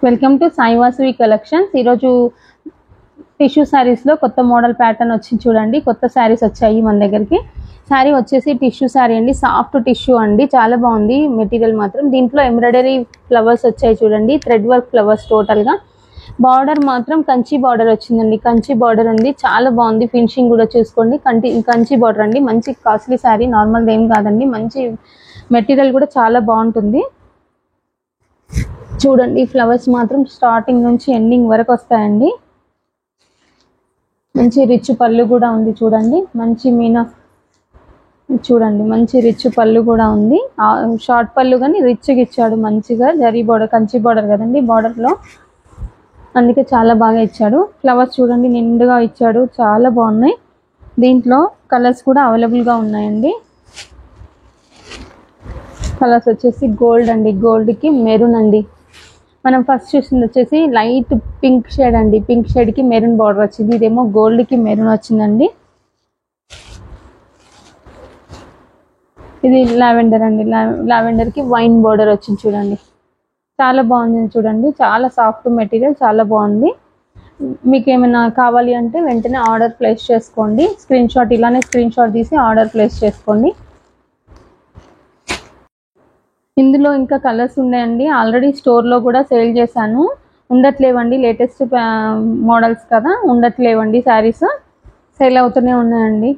Welcome to Sai Vasavi collections. ఈరోజు tissue శారీస్లో కొత్త మోడల్ ప్యాటర్న్ వచ్చింది చూడండి. కొత్త శారీస్ వచ్చాయి మన దగ్గరికి. శారీ వచ్చేసి టిష్యూ శారీ అండి, సాఫ్ట్ టిష్యూ అండి, చాలా బాగుంది మెటీరియల్ మాత్రం. దీంట్లో ఎంబ్రాయిడరీ ఫ్లవర్స్ వచ్చాయి చూడండి, థ్రెడ్ వర్క్ ఫ్లవర్స్ టోటల్గా. బార్డర్ మాత్రం కంచి బార్డర్ వచ్చిందండి, కంచి బార్డర్ ఉంది, చాలా బాగుంది. ఫినిషింగ్ కూడా చూసుకోండి, కంచి బార్డర్ అండి. మంచి కాస్ట్లీ శారీ, నార్మల్ ఏం కాదండి. మంచి మెటీరియల్ కూడా చాలా బాగుంటుంది. చూడండి ఫ్లవర్స్ మాత్రం స్టార్టింగ్ నుంచి ఎండింగ్ వరకు వస్తాయండి. మంచి రిచ్ పళ్ళు కూడా ఉంది చూడండి, మంచి చూడండి మంచి రిచ్ పళ్ళు కూడా ఉంది. షార్ట్ పళ్ళు కానీ రిచ్గా ఇచ్చాడు మంచిగా. జరీ బార్డర్, కంచి బార్డర్ కదండి బార్డర్లో, అందుకే చాలా బాగా ఇచ్చాడు. ఫ్లవర్స్ చూడండి నిండుగా ఇచ్చాడు, చాలా బాగున్నాయి. దీంట్లో కలర్స్ కూడా అవైలబుల్గా ఉన్నాయండి. కలర్స్ వచ్చేసి గోల్డ్ అండి, గోల్డ్కి మెరూన్ అండి. మనం ఫస్ట్ చూసింది వచ్చేసి లైట్ పింక్ షేడ్ అండి, పింక్ షేడ్కి మెరూన్ బార్డర్ వచ్చింది. ఇదేమో గోల్డ్కి మెరూన్ వచ్చిందండి. ఇది లావెండర్ అండి, లావెండర్కి వైన్ బార్డర్ వచ్చింది చూడండి, చాలా బాగుంది చూడండి. చాలా సాఫ్ట్ మెటీరియల్, చాలా బాగుంది. మీకు ఏమైనా కావాలి అంటే వెంటనే ఆర్డర్ ప్లేస్ చేసుకోండి. స్క్రీన్ షాట్, ఇలానే స్క్రీన్ షాట్ తీసి ఆర్డర్ ప్లేస్ చేసుకోండి. ఇందులో ఇంకా కలర్స్ ఉన్నాయండి, ఆల్రెడీ స్టోర్లో కూడా సేల్ చేశాను. ఉండట్లేవండి, లేటెస్ట్ మోడల్స్ కదా, ఉండట్లేవండి. శారీస్ సేల్ అవుతూనే ఉన్నాయండి.